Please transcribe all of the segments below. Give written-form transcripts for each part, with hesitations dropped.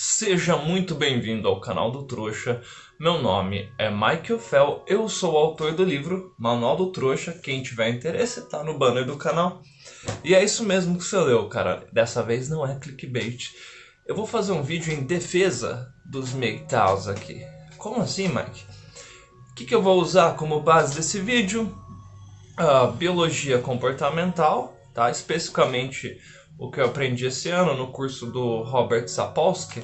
Seja muito bem-vindo ao canal do Trouxa. Meu nome é Michael Fell, eu sou o autor do livro Manual do Trouxa. Quem tiver interesse tá no banner do canal. E é isso mesmo que você leu, cara. Dessa vez não é clickbait. Eu vou fazer um vídeo em defesa dos MGTOWs aqui. Como assim, Mike? O que eu vou usar como base desse vídeo? A biologia comportamental, tá? Especificamente o que eu aprendi esse ano no curso do Robert Sapolsky,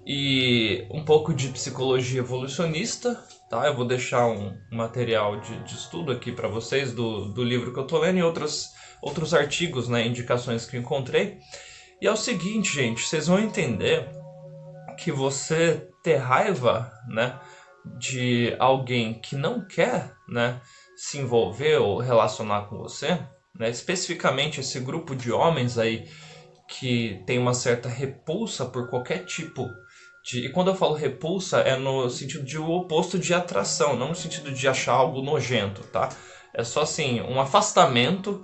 e um pouco de psicologia evolucionista, tá? Eu vou deixar um material de estudo aqui para vocês do livro que eu tô lendo e outros artigos, né, indicações que eu encontrei. E é o seguinte, gente, vocês vão entender que você ter raiva, né, de alguém que não quer, né, se envolver ou relacionar com você, né, especificamente esse grupo de homens aí que tem uma certa repulsa por qualquer tipo de... E quando eu falo repulsa é no sentido de o oposto de atração, não no sentido de achar algo nojento, tá? É só assim, um afastamento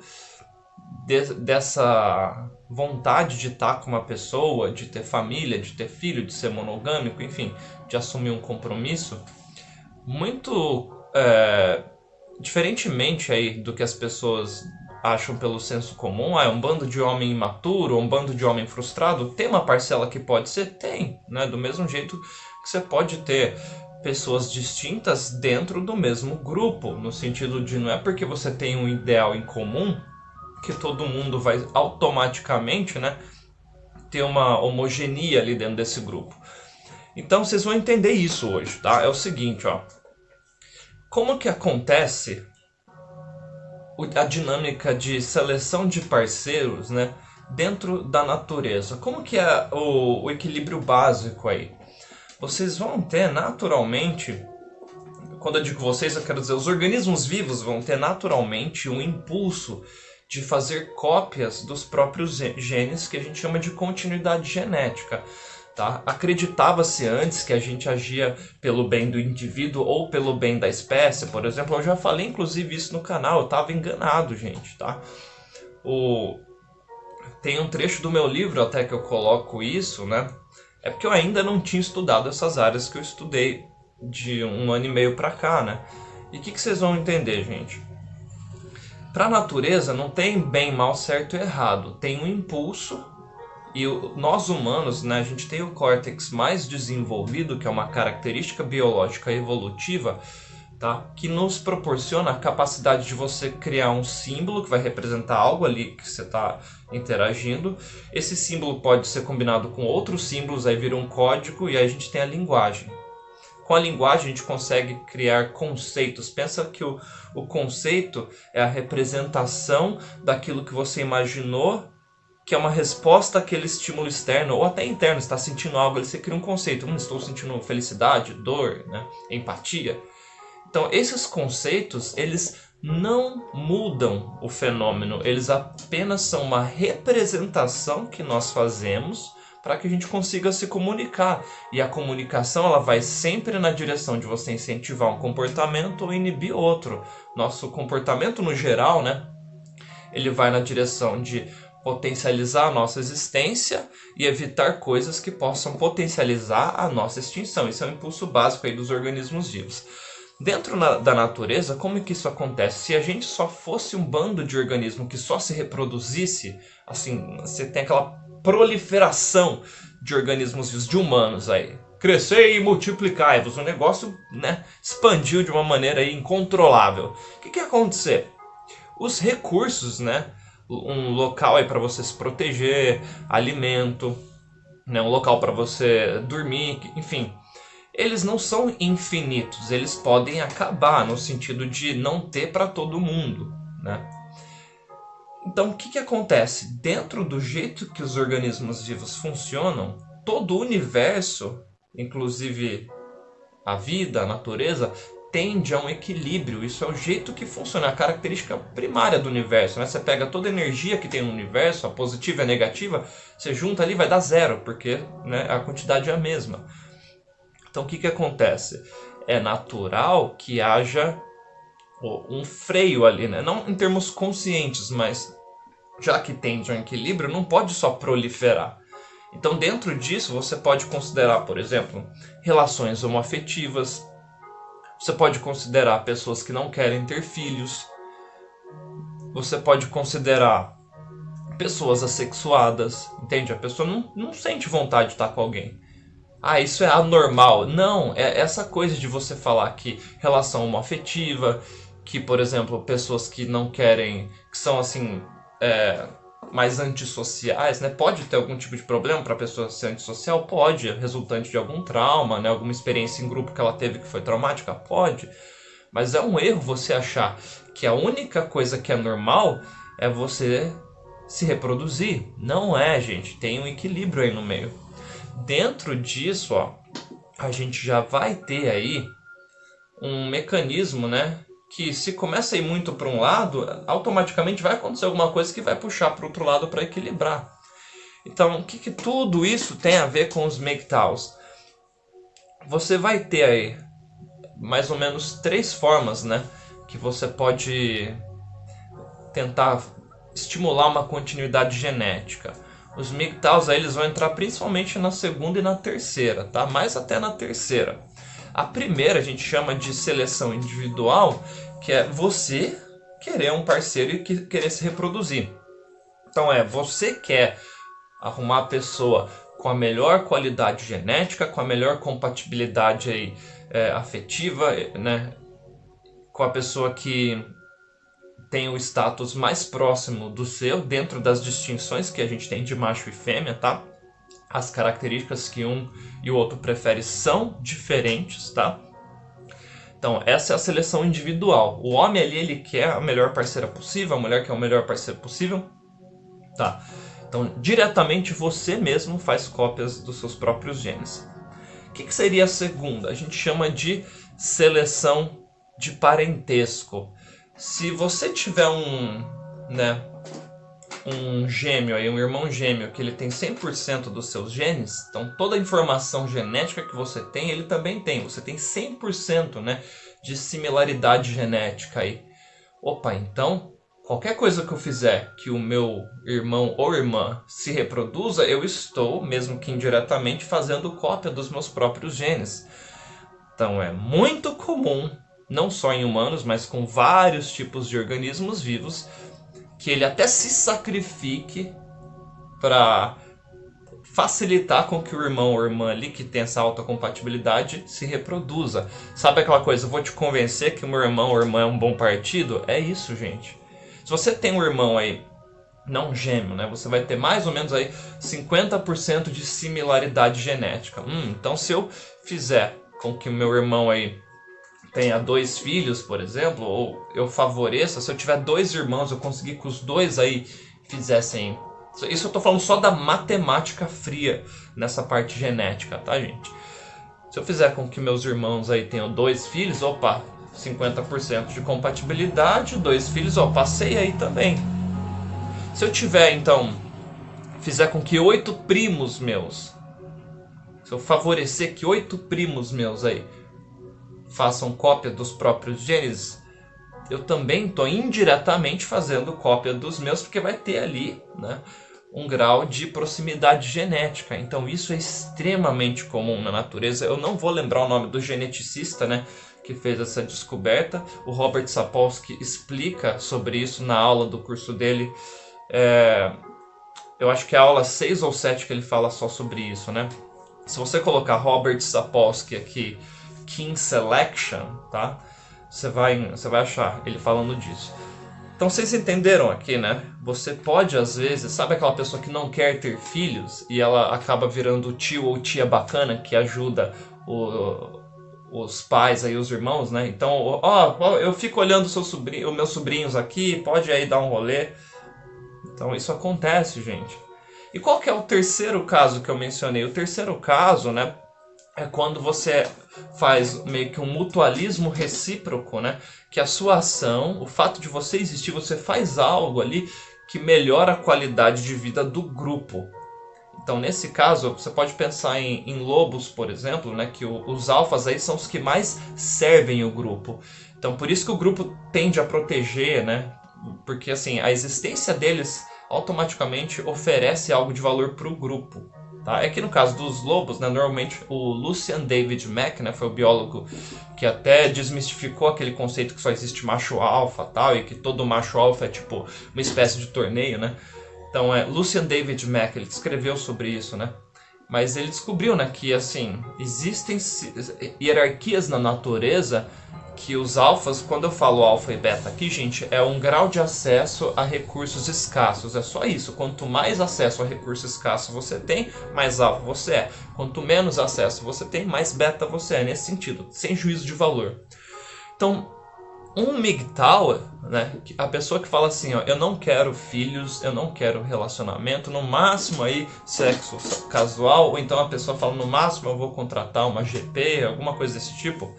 dessa vontade de estar com uma pessoa, de ter família, de ter filho, de ser monogâmico, enfim, de assumir um compromisso muito diferentemente aí do que as pessoas acham pelo senso comum. É um bando de homem imaturo, um bando de homem frustrado. Tem uma parcela que pode ser? Tem, né? Do mesmo jeito que você pode ter pessoas distintas dentro do mesmo grupo, no sentido de não é porque você tem um ideal em comum que todo mundo vai automaticamente, né, ter uma homogeneia ali dentro desse grupo. Então vocês vão entender isso hoje, tá? É o seguinte, ó. Como que acontece a dinâmica de seleção de parceiros, né, dentro da natureza? Como que é o equilíbrio básico aí? Vocês vão ter naturalmente, quando eu digo vocês, eu quero dizer os organismos vivos vão ter naturalmente um impulso de fazer cópias dos próprios genes, que a gente chama de continuidade genética. Tá? Acreditava-se antes que a gente agia pelo bem do indivíduo ou pelo bem da espécie, por exemplo. Eu já falei inclusive isso no canal, eu estava enganado, gente. Tá? Tem um trecho do meu livro até que eu coloco isso, né? É porque eu ainda não tinha estudado essas áreas que eu estudei de 1 ano e meio para cá, né? E o que vocês vão entender, gente? Para a natureza não tem bem, mal, certo e errado. Tem um impulso. E nós humanos, né, a gente tem o córtex mais desenvolvido, que é uma característica biológica evolutiva, tá, que nos proporciona a capacidade de você criar um símbolo que vai representar algo ali que você está interagindo. Esse símbolo pode ser combinado com outros símbolos, aí vira um código, e aí a gente tem a linguagem. Com a linguagem a gente consegue criar conceitos. Pensa que o conceito é a representação daquilo que você imaginou, que é uma resposta àquele estímulo externo ou até interno. Você está sentindo algo, você cria um conceito. Estou sentindo felicidade, dor, né? Empatia. Então esses conceitos, eles não mudam o fenômeno. Eles apenas são uma representação que nós fazemos para que a gente consiga se comunicar. E a comunicação, ela vai sempre na direção de você incentivar um comportamento ou inibir outro. Nosso comportamento no geral, né, ele vai na direção de potencializar a nossa existência e evitar coisas que possam potencializar a nossa extinção. Isso é um impulso básico aí dos organismos vivos. Dentro da natureza, como é que isso acontece? Se a gente só fosse um bando de organismos que só se reproduzisse, assim, você tem aquela proliferação de organismos vivos, de humanos aí, crescer e multiplicar-vos, o negócio, né, expandiu de uma maneira aí incontrolável. O que ia acontecer? Os recursos, né, um local aí para você se proteger, alimento, né, um local para você dormir, enfim, eles não são infinitos, eles podem acabar no sentido de não ter para todo mundo, né? Então, o que acontece? Dentro do jeito que os organismos vivos funcionam, todo o universo, inclusive a vida, a natureza, tende a um equilíbrio. Isso é o jeito que funciona, a característica primária do universo, né? Você pega toda a energia que tem no universo, a positiva e a negativa, você junta ali, vai dar zero, porque, né, a quantidade é a mesma. Então o que acontece? É natural que haja um freio ali, né? Não em termos conscientes, mas já que tende a um equilíbrio, não pode só proliferar. Então, dentro disso, você pode considerar, por exemplo, relações homoafetivas, você pode considerar pessoas que não querem ter filhos, você pode considerar pessoas assexuadas, entende? A pessoa não sente vontade de estar com alguém. Ah, isso é anormal. Não, é essa coisa de você falar que relação homoafetiva, que, por exemplo, pessoas que não querem, que são assim, mais antissociais, né? Pode ter algum tipo de problema para a pessoa ser antissocial? Pode, resultante de algum trauma, né? Alguma experiência em grupo que ela teve que foi traumática? Pode. Mas é um erro você achar que a única coisa que é normal é você se reproduzir. Não é, gente. Tem um equilíbrio aí no meio. Dentro disso, ó, a gente já vai ter aí um mecanismo, né? Que se começa a ir muito para um lado, automaticamente vai acontecer alguma coisa que vai puxar para o outro lado para equilibrar. Então, o que tudo isso tem a ver com os MGTOWs? Você vai ter aí mais ou menos 3 formas, né? Que você pode tentar estimular uma continuidade genética. Os MGTOWs aí, eles vão entrar principalmente na segunda e na terceira, tá? Mais até na terceira. A primeira a gente chama de seleção individual, que é você querer um parceiro e querer se reproduzir. Então você quer arrumar a pessoa com a melhor qualidade genética, com a melhor compatibilidade aí, afetiva, né? Com a pessoa que tem o status mais próximo do seu, dentro das distinções que a gente tem de macho e fêmea, tá? As características que um e o outro prefere são diferentes, tá? Então, essa é a seleção individual. O homem ali, ele quer a melhor parceira possível, a mulher quer o melhor parceiro possível, tá? Então, diretamente você mesmo faz cópias dos seus próprios genes. O que seria a segunda? A gente chama de seleção de parentesco. Se você tiver um gêmeo aí, um irmão gêmeo, que ele tem 100% dos seus genes, então toda a informação genética que você tem, ele também tem. Você tem 100%, né, de similaridade genética aí. Opa, então, qualquer coisa que eu fizer que o meu irmão ou irmã se reproduza, eu estou, mesmo que indiretamente, fazendo cópia dos meus próprios genes. Então é muito comum, não só em humanos, mas com vários tipos de organismos vivos, que ele até se sacrifique para facilitar com que o irmão ou irmã ali, que tem essa alta compatibilidade, se reproduza. Sabe aquela coisa, eu vou te convencer que o meu irmão ou irmã é um bom partido? É isso, gente. Se você tem um irmão aí, não gêmeo, né? Você vai ter mais ou menos aí 50% de similaridade genética. Então se eu fizer com que o meu irmão aí tenha 2 filhos, por exemplo, ou eu favoreça, se eu tiver 2 irmãos, eu conseguir que os 2 aí fizessem... Isso eu tô falando só da matemática fria nessa parte genética, tá, gente? Se eu fizer com que meus irmãos aí tenham 2 filhos, opa, 50% de compatibilidade, 2 filhos, ó, passei aí também. Se eu tiver, então, fizer com que 8 primos meus, se eu favorecer que 8 primos meus aí façam cópia dos próprios genes, eu também estou indiretamente fazendo cópia dos meus, porque vai ter ali, né, um grau de proximidade genética. Então isso é extremamente comum na natureza. Eu não vou lembrar o nome do geneticista, né, que fez essa descoberta. O Robert Sapolsky explica sobre isso na aula do curso dele. Eu acho que é a aula 6 ou 7 que ele fala só sobre isso, né? Se você colocar Robert Sapolsky aqui, Kin Selection, tá? Você vai achar ele falando disso. Então vocês entenderam aqui, né? Você pode, às vezes, sabe aquela pessoa que não quer ter filhos e ela acaba virando tio ou tia bacana que ajuda os pais aí, os irmãos, né? Então, eu fico olhando os meus sobrinhos aqui, pode aí dar um rolê. Então isso acontece, gente. E qual que é o terceiro caso que eu mencionei? O terceiro caso, né, é quando você faz meio que um mutualismo recíproco, né? Que a sua ação, o fato de você existir, você faz algo ali que melhora a qualidade de vida do grupo. Então, nesse caso, você pode pensar em lobos, por exemplo, né? Que os alfas aí são os que mais servem o grupo. Então, por isso que o grupo tende a proteger, né? Porque, assim, a existência deles automaticamente oferece algo de valor para o grupo. Tá? É que no caso dos lobos, né, normalmente o Lucian David Mack, né, foi o biólogo que até desmistificou aquele conceito que só existe macho alfa, tal, e que todo macho alfa é tipo uma espécie de torneio, né? Então Lucian David Mack, ele escreveu sobre isso, né? Mas ele descobriu, né, que assim, existem hierarquias na natureza que os alfas, quando eu falo alfa e beta aqui, gente, é um grau de acesso a recursos escassos. É só isso. Quanto mais acesso a recurso escasso você tem, mais alfa você é. Quanto menos acesso você tem, mais beta você é. Nesse sentido, sem juízo de valor. Então, um MGTOW, né, a pessoa que fala assim, ó, eu não quero filhos, eu não quero relacionamento, no máximo aí sexo casual, ou então a pessoa fala, no máximo eu vou contratar uma GP, alguma coisa desse tipo.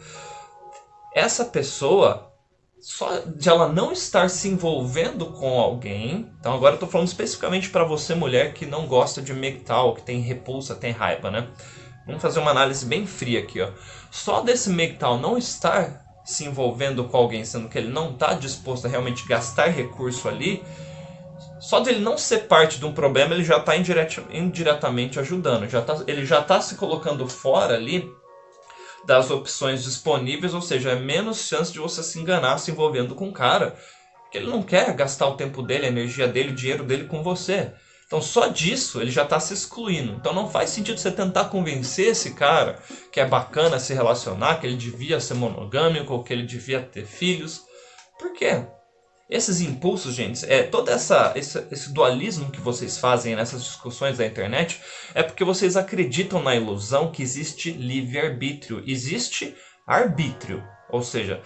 Essa pessoa, só de ela não estar se envolvendo com alguém, então agora eu estou falando especificamente para você mulher que não gosta de MGTOW, que tem repulsa, tem raiva, né? Vamos fazer uma análise bem fria aqui, ó. Só desse MGTOW não estar se envolvendo com alguém, sendo que ele não está disposto a realmente gastar recurso ali, só dele não ser parte de um problema, ele já está indiretamente ajudando, ele já está se colocando fora ali das opções disponíveis, ou seja, é menos chance de você se enganar se envolvendo com um cara que ele não quer gastar o tempo dele, a energia dele, o dinheiro dele com você. Então só disso ele já está se excluindo. Então não faz sentido você tentar convencer esse cara que é bacana se relacionar, que ele devia ser monogâmico ou que ele devia ter filhos. Por quê? Esses impulsos, gente, todo esse dualismo que vocês fazem nessas discussões da internet é porque vocês acreditam na ilusão que existe livre-arbítrio. Existe arbítrio, ou seja,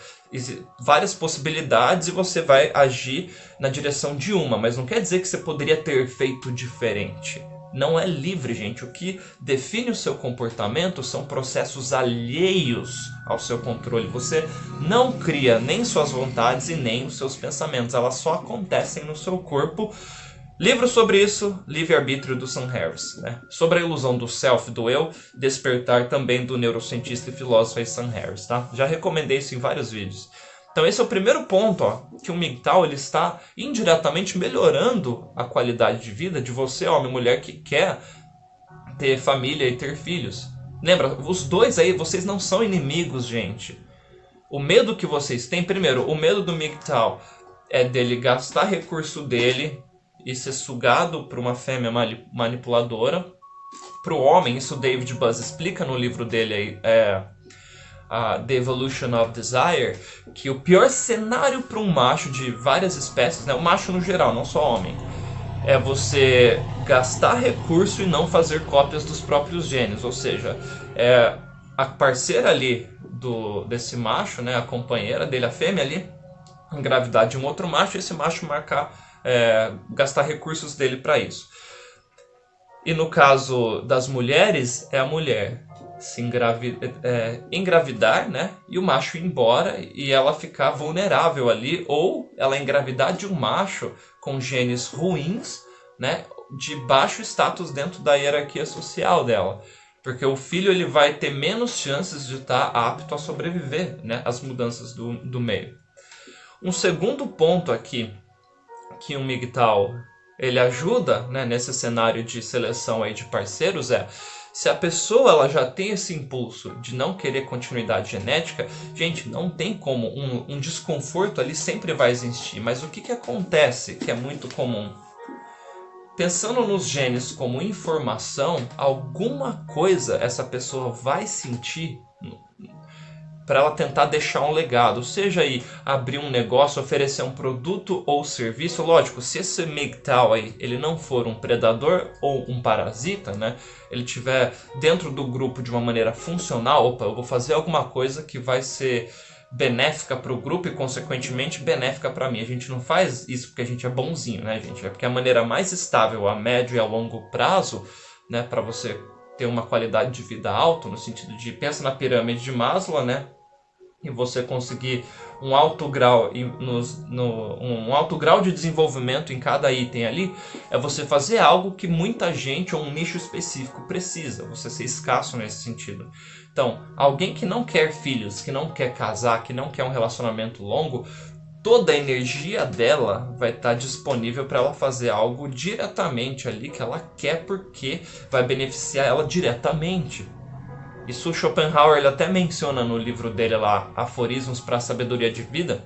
várias possibilidades e você vai agir na direção de uma, mas não quer dizer que você poderia ter feito diferente. Não é livre, gente. O que define o seu comportamento são processos alheios ao seu controle. Você não cria nem suas vontades e nem os seus pensamentos. Elas só acontecem no seu corpo. Livro sobre isso, Livre-Arbítrio, do Sam Harris. Né? Sobre a ilusão do self, do eu, Despertar, também do neurocientista e filósofo Sam Harris. Tá? Já recomendei isso em vários vídeos. Então esse é o primeiro ponto, ó, que o MGTOW ele está indiretamente melhorando a qualidade de vida de você, homem e mulher, que quer ter família e ter filhos. Lembra, os dois aí, vocês não são inimigos, gente. O medo que vocês têm, primeiro, o medo do MGTOW é dele gastar recurso dele e ser sugado por uma fêmea manipuladora. Para o homem, isso o David Buzz explica no livro dele aí, The Evolution of Desire, que o pior cenário para um macho de várias espécies, né, o macho no geral, não só homem, é você gastar recurso e não fazer cópias dos próprios genes, ou seja, a parceira ali desse macho, né, a companheira dele, a fêmea ali, engravidar de um outro macho e esse macho gastar recursos dele para isso. E no caso das mulheres, é a mulher se engravidar, né? E o macho ir embora e ela ficar vulnerável ali, ou ela engravidar de um macho com genes ruins, né? De baixo status dentro da hierarquia social dela. Porque o filho ele vai ter menos chances de estar apto a sobreviver, né? Às mudanças do meio. Um segundo ponto aqui que o MGTOW ele ajuda, né, nesse cenário de seleção aí de parceiros se a pessoa ela já tem esse impulso de não querer continuidade genética, gente, não tem como, um desconforto ali sempre vai existir. Mas o que acontece que é muito comum? Pensando nos genes como informação, alguma coisa essa pessoa vai sentir para ela tentar deixar um legado, seja aí abrir um negócio, oferecer um produto ou serviço. Lógico, se esse MGTOW aí, ele não for um predador ou um parasita, né, ele estiver dentro do grupo de uma maneira funcional, opa, eu vou fazer alguma coisa que vai ser benéfica para o grupo e consequentemente benéfica para mim. A gente não faz isso porque a gente é bonzinho, né, gente? É porque a maneira mais estável a médio e a longo prazo, né, para você ter uma qualidade de vida alta, no sentido de, pensa na pirâmide de Maslow, né? E você conseguir um alto grau de desenvolvimento em cada item ali, é você fazer algo que muita gente ou um nicho específico precisa, você ser escasso nesse sentido. Então, alguém que não quer filhos, que não quer casar, que não quer um relacionamento longo, toda a energia dela vai estar disponível para ela fazer algo diretamente ali que ela quer, porque vai beneficiar ela diretamente. Isso o Schopenhauer ele até menciona no livro dele lá, Aforismos para a Sabedoria de Vida,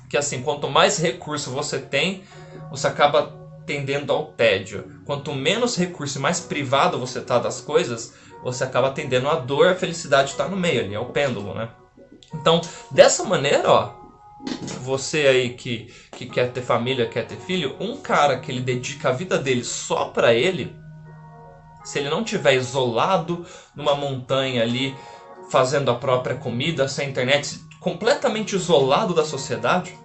que assim, quanto mais recurso você tem, você acaba tendendo ao tédio. Quanto menos recurso e mais privado você está das coisas, você acaba tendendo à dor, a felicidade está no meio ali, é o pêndulo, né? Então, dessa maneira, ó, você aí que quer ter família, quer ter filho, um cara que ele dedica a vida dele só para ele, se ele não tiver isolado numa montanha ali, fazendo a própria comida, sem internet, completamente isolado da sociedade,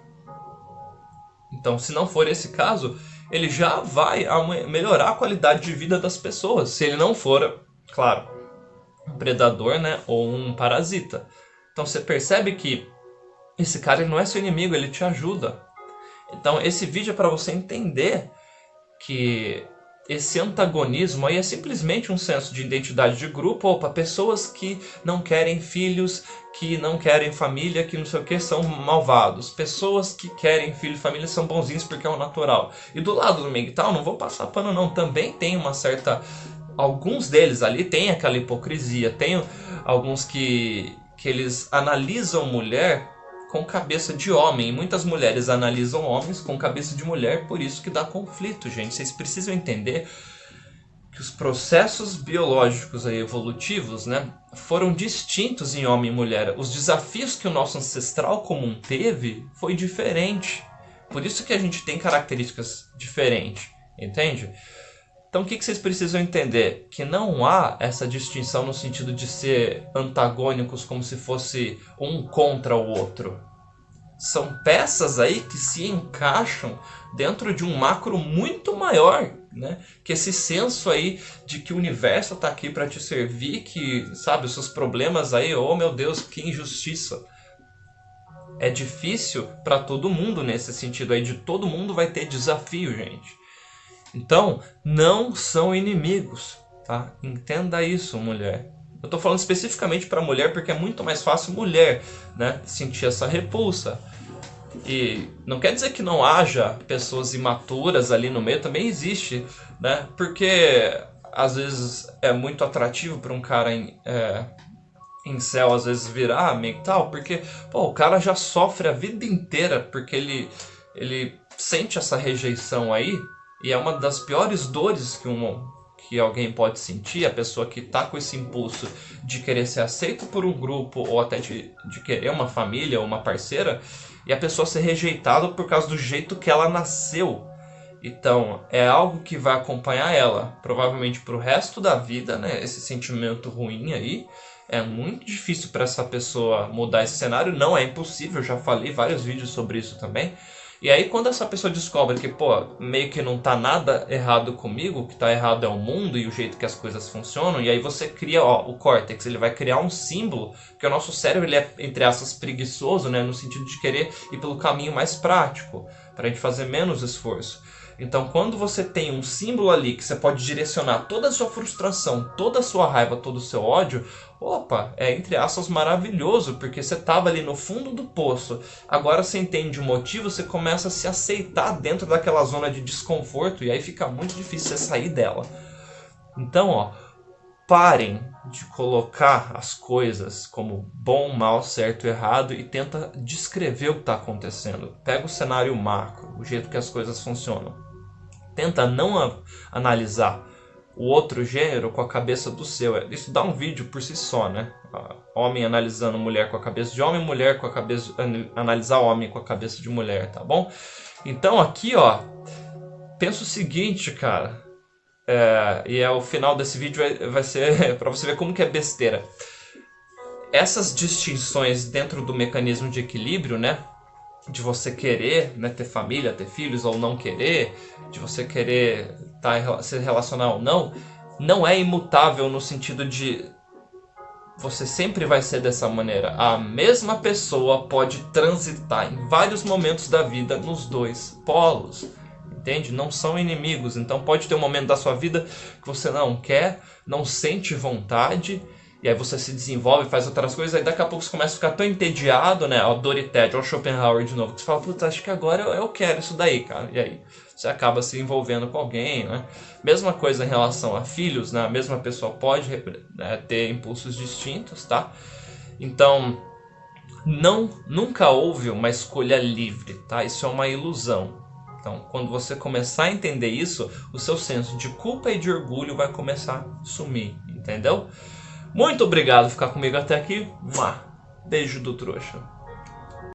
então se não for esse caso, ele já vai melhorar a qualidade de vida das pessoas, se ele não for, claro, um predador, né, ou um parasita. Então você percebe que esse cara ele não é seu inimigo, ele te ajuda. Então esse vídeo é para você entender que esse antagonismo aí é simplesmente um senso de identidade de grupo. Opa, pessoas que não querem filhos, que não querem família, que não sei o que, são malvados. Pessoas que querem filho e família são bonzinhos porque é o natural. E do lado do MGTOW, não vou passar pano não, também tem uma certa... Alguns deles ali tem aquela hipocrisia. Tem alguns que eles analisam mulher com cabeça de homem. E muitas mulheres analisam homens com cabeça de mulher, por isso que dá conflito, gente. Vocês precisam entender que os processos biológicos aí, evolutivos, né, foram distintos em homem e mulher. Os desafios que o nosso ancestral comum teve foi diferente. Por isso que a gente tem características diferentes, entende? Então o que vocês precisam entender? Que não há essa distinção no sentido de ser antagônicos como se fosse um contra o outro. São peças aí que se encaixam dentro de um macro muito maior, né? Que esse senso aí de que o universo está aqui para te servir, que, sabe, os seus problemas aí, oh meu Deus, que injustiça. É difícil para todo mundo nesse sentido aí, de todo mundo vai ter desafio, gente. Então, não são inimigos, tá? Entenda isso, mulher. Eu tô falando especificamente para mulher porque é muito mais fácil mulher, né, sentir essa repulsa. E não quer dizer que não haja pessoas imaturas ali no meio, também existe, né? Porque às vezes é muito atrativo para um cara incel às vezes virar MGTOW, porque pô, o cara já sofre a vida inteira porque ele sente essa rejeição aí. E é uma das piores dores que alguém pode sentir, a pessoa que está com esse impulso de querer ser aceito por um grupo, ou até de querer uma família ou uma parceira, e a pessoa ser rejeitada por causa do jeito que ela nasceu. Então, é algo que vai acompanhar ela, provavelmente para o resto da vida, né? Esse sentimento ruim aí. É muito difícil para essa pessoa mudar esse cenário, não é impossível, já falei vários vídeos sobre isso também. E aí quando essa pessoa descobre que, pô, meio que não tá nada errado comigo, o que tá errado é o mundo e o jeito que as coisas funcionam, e aí você cria, ó, o córtex, ele vai criar um símbolo, porque o nosso cérebro, ele é, entre aspas, preguiçoso, né, no sentido de querer ir pelo caminho mais prático, pra gente fazer menos esforço. Então quando você tem um símbolo ali que você pode direcionar toda a sua frustração, toda a sua raiva, todo o seu ódio, opa, é entre aspas maravilhoso, porque você estava ali no fundo do poço, agora você entende o motivo, você começa a se aceitar dentro daquela zona de desconforto e aí fica muito difícil você sair dela. Então, ó, parem de colocar as coisas como bom, mal, certo, errado e tenta descrever o que está acontecendo. Pega o cenário macro, o jeito que as coisas funcionam. Tenta não analisar o outro gênero com a cabeça do seu. Isso dá um vídeo por si só, né? Homem analisando mulher com a cabeça de homem, mulher com a cabeça... Analisar homem com a cabeça de mulher, tá bom? Então aqui, ó, pensa o seguinte, cara. O final desse vídeo vai ser pra você ver como que é besteira. Essas distinções dentro do mecanismo de equilíbrio, né? De você querer, né, ter família, ter filhos ou não querer, de você querer se relacionar ou não, não é imutável no sentido de você sempre vai ser dessa maneira. A mesma pessoa pode transitar em vários momentos da vida nos dois polos, entende? Não são inimigos, então pode ter um momento da sua vida que você não quer, não sente vontade, E aí você se desenvolve, faz outras coisas, aí daqui a pouco você começa a ficar tão entediado, né? Ó, dor e tédio, ó, Schopenhauer de novo, que você fala, putz, acho que agora eu quero isso daí, cara. E aí você acaba se envolvendo com alguém, né? Mesma coisa em relação a filhos, né? A mesma pessoa pode ter impulsos distintos, tá? Então, nunca houve uma escolha livre, tá? Isso é uma ilusão. Então, quando você começar a entender isso, o seu senso de culpa e de orgulho vai começar a sumir, entendeu? Muito obrigado por ficar comigo até aqui. Beijo do trouxa.